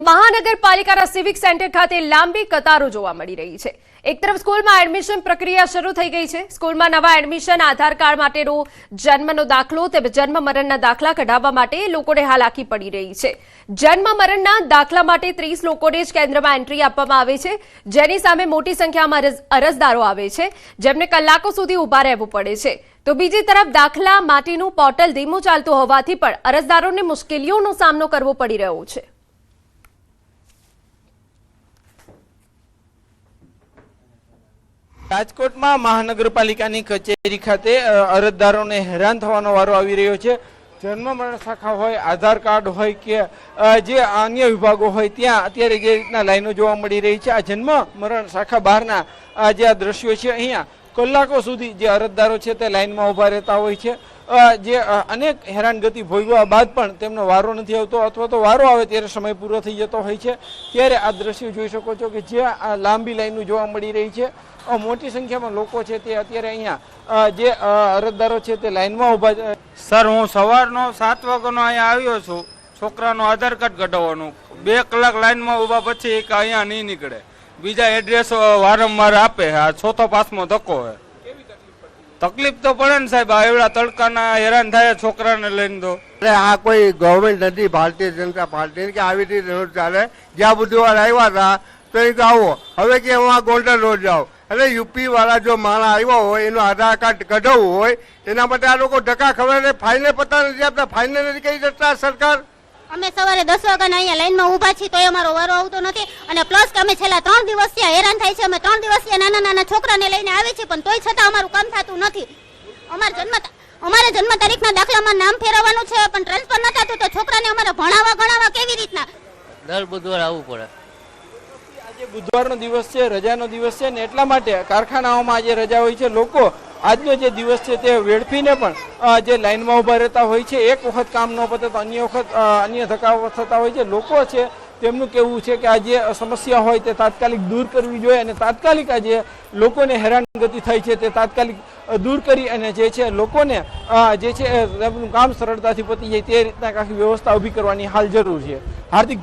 મહાનગરપાલિકાના civic centre ખાતે લાંબી કતારો જોવા મળી રહી છે। એક તરફ સ્કૂલમાં એડમિશન પ્રક્રિયા શરૂ થઈ ગઈ છે। સ્કૂલમાં નવા એડમિશન, આધાર કાર્ડ માટેનો જન્મનો દાખલો તેમજ જન્મ મરણના દાખલા કઢાવવા માટે લોકોને હાલાકી પડી રહી છે। જન્મ મરણના દાખલા માટે 30 લોકોને જ કેન્દ્રમાં એન્ટ્રી આપવામાં આવે છે, જેની સામે મોટી સંખ્યામાં અરજદારો આવે છે, જેમને કલાકો સુધી ઊભા રહેવું પડે છે। તો બીજી તરફ દાખલા માટેનું પોર્ટલ ધીમું ચાલતું હોવાથી પણ અરજદારોને મુશ્કેલીઓનો સામનો કરવો પડી રહ્યો છે। રાજકોટમાં મહાનગરપાલિકાની કચેરી ખાતે અરજદારોને હેરાન થવાનો વારો આવી રહ્યો છે। જન્મ મરણ શાખા હોય, આધાર કાર્ડ હોય કે જે અન્ય વિભાગો હોય ત્યાં અત્યારે જે રીતના લાઈનો જોવા મળી રહી છે, આ જન્મ મરણ શાખા બહારના જે આ દ્રશ્યો છે, અહીંયા કલાકો સુધી જે અરજદારો છે તે લાઈનમાં ઊભા રહેતા હોય છે। જે અનેક હેરાનગતિ ભોગવ્યા બાદ પણ તેમનો વારો નથી આવતો, અથવા તો વારો આવે ત્યારે સમય પૂરો થઈ જતો હોય છે। ત્યારે આ દ્રશ્યો જોઈ શકો છો કે જે લાંબી લાઈનો જોવા મળી રહી છે। મોટી સંખ્યામાં લોકો છે તે અત્યારે અહીંયા જે અરજદારો છે તે લાઈનમાં ઊભા છે। સર, હું સવારનો 7 વાગ્યાનો અહીંયા આવ્યો છું છોકરાનો આધાર કાર્ડ કઢાવવાનું। 2 કલાક લાઈનમાં ઊભા પછી એક અહીંયા નહીં નીકળે, બીજા એડ્રેસ વારંવાર આપે। આ 4થો 5મો ધક્કો છે। તકલીફ તો પડે ને સાહેબ, આ એવડા તડકાના હેરાન થાય છોકરાને લઈને। તો આ કોઈ ગવર્મેન્ટ નથી ભારતીય જનતા પાર્ટી કે આવી રીતે રોડ ચાલે। જ્યાં બુધવાર આવ્યા હતા તો એ આવો, હવે કે હું આ ગોલ્ડન રોડ જાઉં, એટલે યુપી વાળા જો માણસ આવ્યા હોય એનું આધાર કાર્ડ કઢાવવું હોય એના માટે આ લોકો ધક્કા ખબર ફાઇને પતા નથી આપતા, ફાઇને નથી કહી શકતા સરકાર। અમે સવારે 10 વાગ્યાના અહીંયા લાઈનમાં ઊભા છીએ તો અમારો વારો આવતો નથી, અને પ્લસ કે અમે છેલ્લા 3 દિવસથી હેરાન થાય છે। અમે 3 દિવસથી નાના છોકરાને લઈને આવે છે, પણ તોય છતાં અમારું કામ થતું નથી। અમારે જન્મ તારીખના દાખલામાં નામ ફેરવવાનું છે, પણ ટ્રાન્સફર ન થતું, તો છોકરાને અમારે ભણાવવા કેવી રીતના? દર બુધવાર આવવું પડે। આજે બુધવારનો દિવસ છે, રજાનો દિવસ છે ને એટલા માટે કારખાનાઓમાં આજે રજા હોય છે। લોકો આજનો જે દિવસ છે તે વેડફીને પણ જે લાઈનમાં ઊભા રહેતા હોય છે। એક વખત કામ ન પતે તો અન્ય વખત અન્ય ધક્કા થતા હોય છે। લોકો છે તેમનું કહેવું છે કે આ જે સમસ્યા હોય તે તાત્કાલિક દૂર કરવી જોઈએ, અને તાત્કાલિક આ જે લોકોને હેરાનગતિ થાય છે તે તાત્કાલિક દૂર કરી અને જે છે લોકોને જે છે એમનું કામ સરળતાથી પતી જાય તે રીતના આખી વ્યવસ્થા ઊભી કરવાની હાલ જરૂર છે। હાર્દિક